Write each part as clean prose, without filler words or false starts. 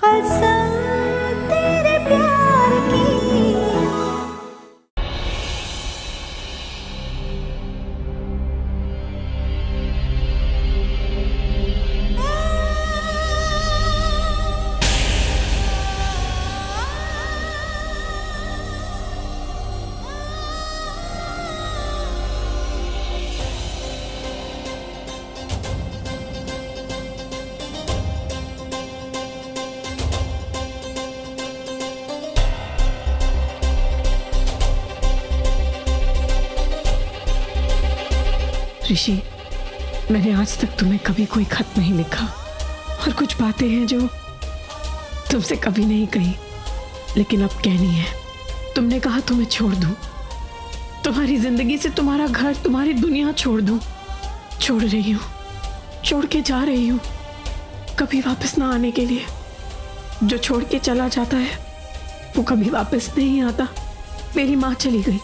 कसम तेरे प्यार की। ऋषि, मैंने आज तक तुम्हें कभी कोई खत नहीं लिखा और कुछ बातें हैं जो तुमसे कभी नहीं कही, लेकिन अब कहनी है। तुमने कहा तुम्हें छोड़ दूं, तुम्हारी जिंदगी से तुम्हारा घर, तुम्हारी दुनिया छोड़ दूं। छोड़ रही हूं, छोड़ के जा रही हूं, कभी वापस ना आने के लिए। जो छोड़ के चला जाता है वो कभी वापस नहीं आता। मेरी माँ चली गई,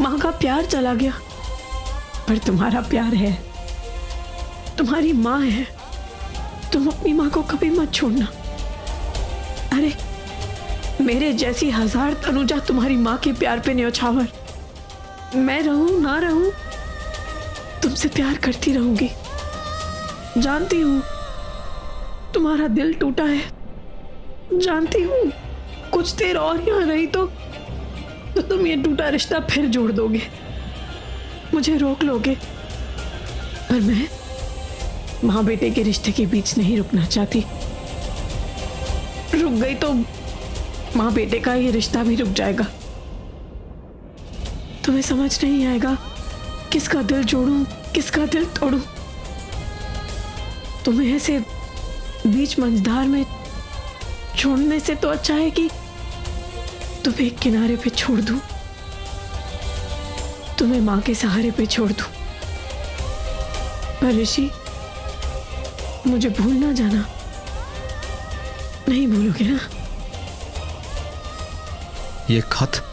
माँ का प्यार चला गया, पर तुम्हारा प्यार है, तुम्हारी माँ है। तुम अपनी माँ को कभी मत छोड़ना। अरे मेरे जैसी हजार तनुजा तुम्हारी माँ के प्यार पे न्यौछावर। मैं रहूं ना रहूं, तुमसे प्यार करती रहूंगी। जानती हूं तुम्हारा दिल टूटा है, जानती हूं कुछ देर और यहाँ रही तो तुम ये टूटा रिश्ता फिर जोड़ दोगे, मुझे रोक लोगे। पर मैं माँ बेटे के रिश्ते के बीच नहीं रुकना चाहती। रुक गई तो माँ बेटे का ये रिश्ता भी रुक जाएगा। तुम्हें समझ नहीं आएगा किसका दिल जोड़ूं, किसका दिल तोड़ूं। तुम्हें ऐसे बीच मंझधार में छोड़ने से तो अच्छा है कि तुम्हें एक किनारे पे छोड़ दूं, तुम्हें माँ के सहारे पे छोड़ दूं। पर ऋषि, मुझे भूल ना जाना, नहीं भूलोगे ना? ये खत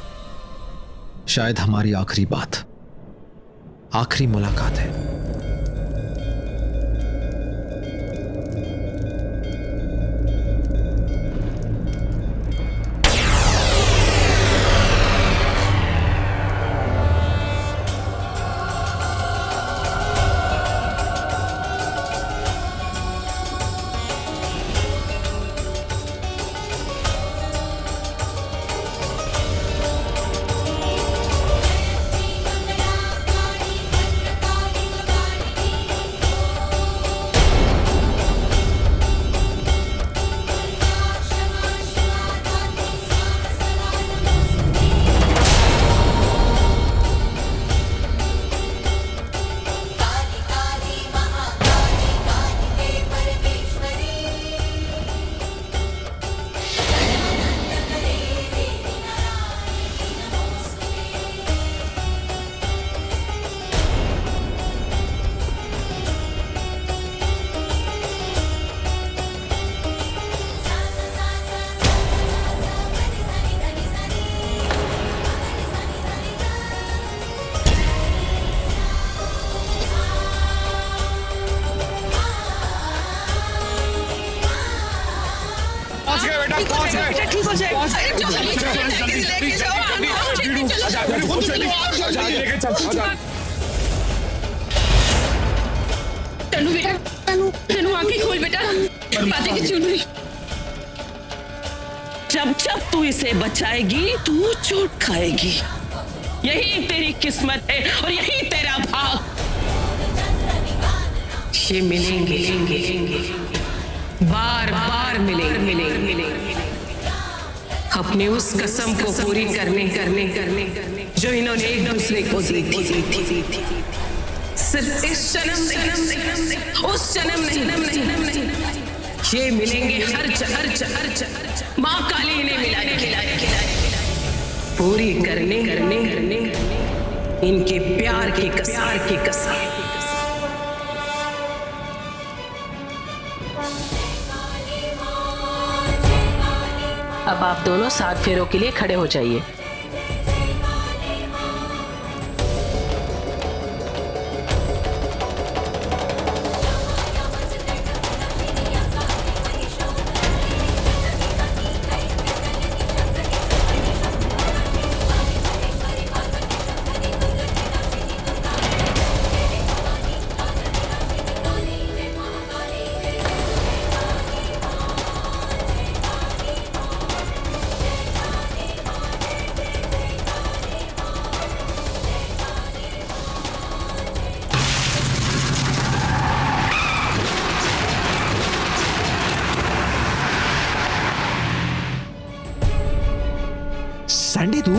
शायद हमारी आखिरी बात, आखिरी मुलाकात है। ठीक हो जाएगा। तनु बेटा, तनु आंखें खोल बेटा, बातें की चुन रही। जब जब तू इसे बचाएगी तू चोट खाएगी। यही तेरी किस्मत है और यही तेरा भाग। ये मिलेंगे, बार बार मिलेंगे। अपने उस कसम को पूरी करने जो इन्होंने एक दूसरे को दी थी। सिर्फ इस जन्म उस जन्म नहीं, ये मिलेंगे हर जन्म। माँ काली इन्हें मिलाए पूरी करने इनके प्यार की कसम। अब आप दोनों 7 फेरों के लिए खड़े हो जाइए। सैंडी तू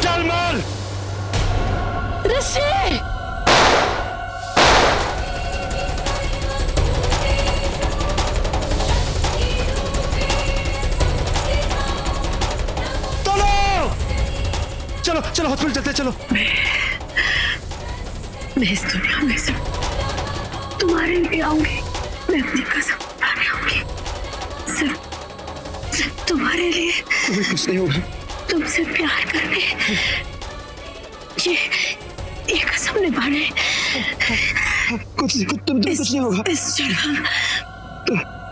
चल मार। ऋषि चलो चलो हॉस्पिटल चलते चलो। मैं इस दुनिया में सिर्फ तुम्हारे लिए आऊंगी। मैं अपनी कसम उठाने आऊंगी, सिर्फ तुम्हारे लिए। तुम्हें कुछ नहीं होगा। तुमसे प्यार करने, ये कसम निभाने। कुछ तुम्हें कुछ नहीं होगा। इस जन्म,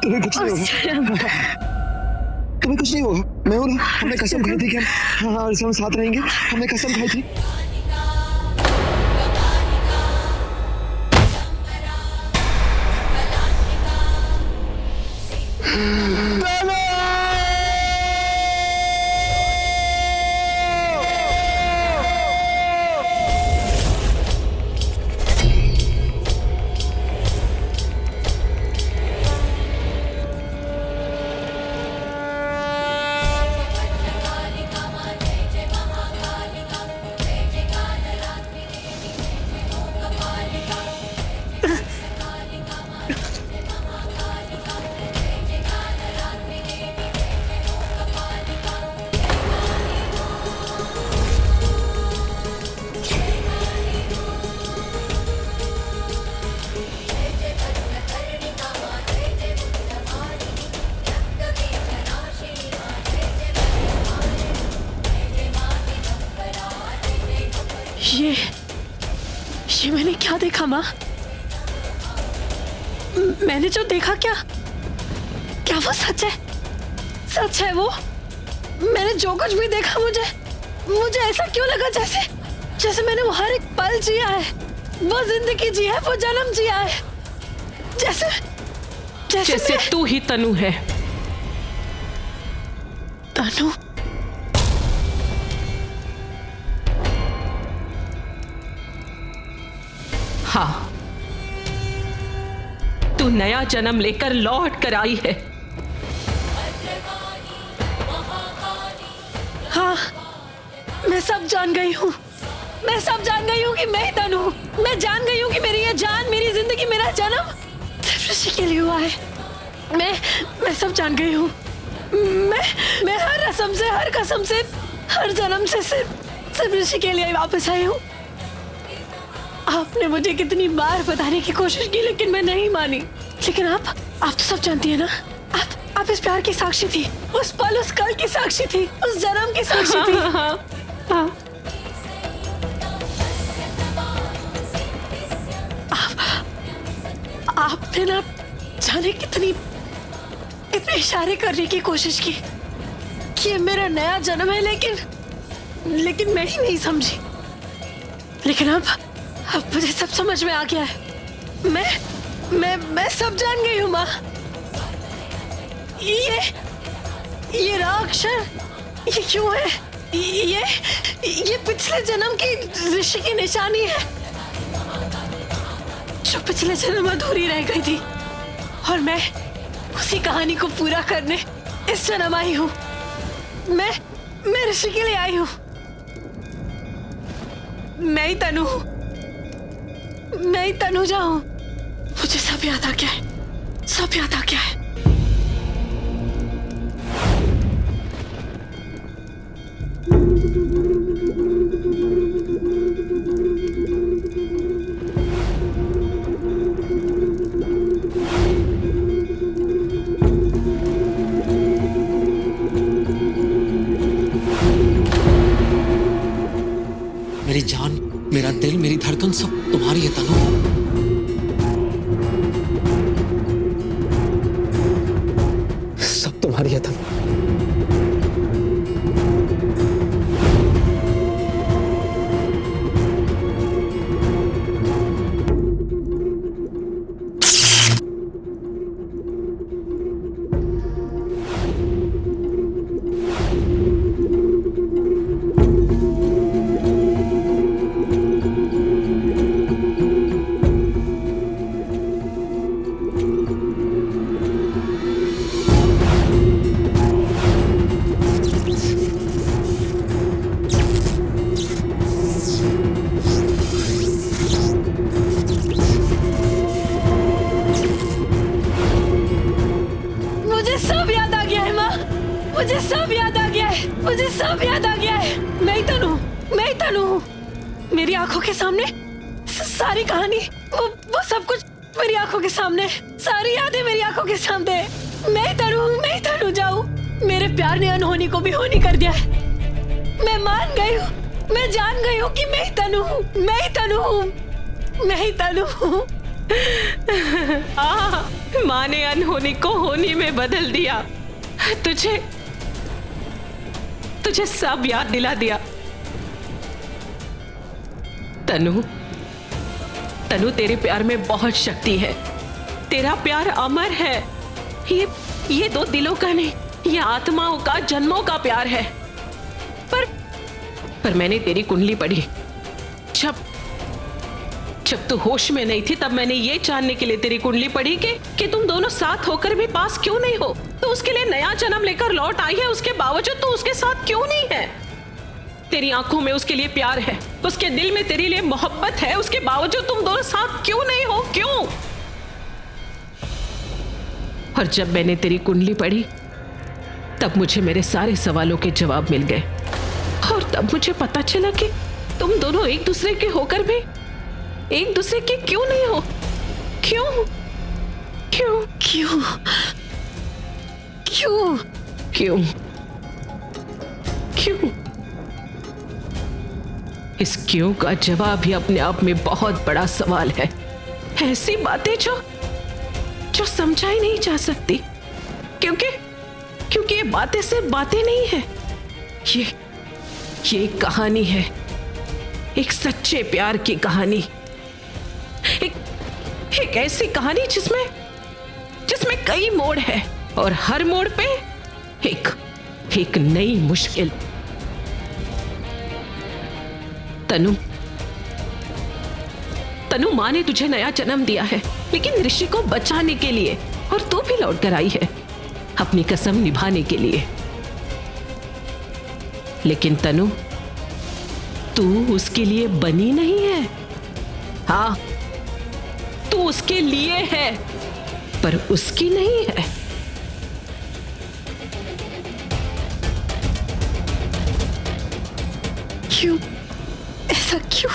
तुम्हें कुछ नहीं होगा। तुम्हें कुछ नहीं होगा। मैं हूं ना, हमने कसम खाई थी कि हम साथ रहेंगे। हमने कसम खाई थी। ये मैंने क्या देखा माँ? मैंने जो देखा क्या वो सच है? सच है वो? मैंने जो कुछ भी देखा, मुझे ऐसा क्यों लगा जैसे मैंने वो हर एक पल जिया है, वो जिंदगी जी है, वो जन्म जिया है, जैसे तू ही तनु है। तनु? हाँ, तू नया जन्म लेकर लौट कर आई है। हाँ, मैं सब जान गई हूँ। मैं सब जान गई हूँ कि मैं ही तनु हूँ। मैं जान गई हूँ कि मेरी ये जान, मेरी जिंदगी, मेरा जन्म सिर्फ ऋषि के लिए हुआ है। मैं सब जान गई हूँ। मैं हर रस्म से, हर कसम से, हर जन्म से सिर्फ ऋषि के लिए वापस आई हूँ। आपने मुझे कितनी बार बताने की कोशिश की, लेकिन मैं नहीं मानी। लेकिन आप तो सब जानती है ना। आप इस प्यार की साक्षी थी, उस पल, उस कल की साक्षी थी, उस जन्म की साक्षी थी। हाँ। आपने ना जाने कितनी इशारे करने की कोशिश की कि ये मेरा नया जन्म है, लेकिन मैं ही नहीं समझी। लेकिन अब मुझे सब समझ में आ गया है। मैं सब जान गई हूँ माँ। ये राक्षर ये क्यों है? ये पिछले जन्म की ऋषि की निशानी है, जो पिछले जन्म अधूरी रह गई थी, और मैं उसी कहानी को पूरा करने इस जन्म आई हूँ। मैं ऋषि के लिए आई हूँ। मैं ही तनु हूँ, मैं ही तनुजा हूँ। मुझे सब याद आ गया है, सब याद आ गया है। मेरी जान, मेरा दिल, मेरी धड़कन सब तुम्हारी है तनु। सब तुम्हारी है तनु। मुझे सब याद आ गया है, मुझे सब याद आ गया है। मैं ही तनु हूँ। मेरी आंखों के सामने सारी कहानी, वो सब कुछ मेरी आंखों के सामने, सारी यादें मेरी आंखों के सामने। मैं ही तनु जाऊं। मेरे प्यार ने अनहोनी को भी होनी कर दिया है। मैं मान गई हूँ, मैं जान गई हूँ कि मैं ही तनु हूँ, मैं ही तनु हूँ। माँ ने अनहोनी को होनी में बदल दिया। तुझे सब याद दिला दिया। तनु तेरे प्यार में बहुत शक्ति है। तेरा प्यार अमर है। ये दो दिलों का नहीं, ये आत्माओं का, जन्मों का प्यार है। पर मैंने तेरी कुंडली पढ़ी। जब तू होश में नहीं थी, तब मैंने ये जानने के लिए तेरी कुंडली पढ़ी कि तुम दोनों साथ होकर भी पास क्यों नहीं हो। तो उसके लिए नया जन्म लेकर लौट आई है, उसके बावजूद तू उसके साथ क्यों नहीं है। तेरी आंखों में उसके लिए प्यार है, उसके दिल में तेरे लिए मोहब्बत है, उसके बावजूद तुम दोनों साथ क्यों नहीं हो, क्यों। और जब मैंने तेरी कुंडली पढ़ी, तब मुझे मेरे सारे सवालों के जवाब मिल गए। और तब मुझे पता चला कि तुम दोनों एक दूसरे के होकर भी एक दूसरे के क्यों नहीं हो। क्यों क्यों क्यों क्यों क्यों क्यों। इस क्यों का जवाब ही अपने आप में बहुत बड़ा सवाल है। ऐसी बातें जो समझाई नहीं जा सकती, क्योंकि ये बातें सिर्फ बातें नहीं है। ये एक कहानी है, एक सच्चे प्यार की कहानी, एक ऐसी कहानी जिसमें कई मोड़ है और हर मोड़ पे एक नई मुश्किल। तनु माँ ने तुझे नया जन्म दिया है, लेकिन ऋषि को बचाने के लिए, और तू भी लौट कर आई है अपनी कसम निभाने के लिए। लेकिन तनु, तू उसके लिए बनी नहीं है। हाँ, तू उसके लिए है, पर उसकी नहीं है। क्यों? ऐसा क्यों?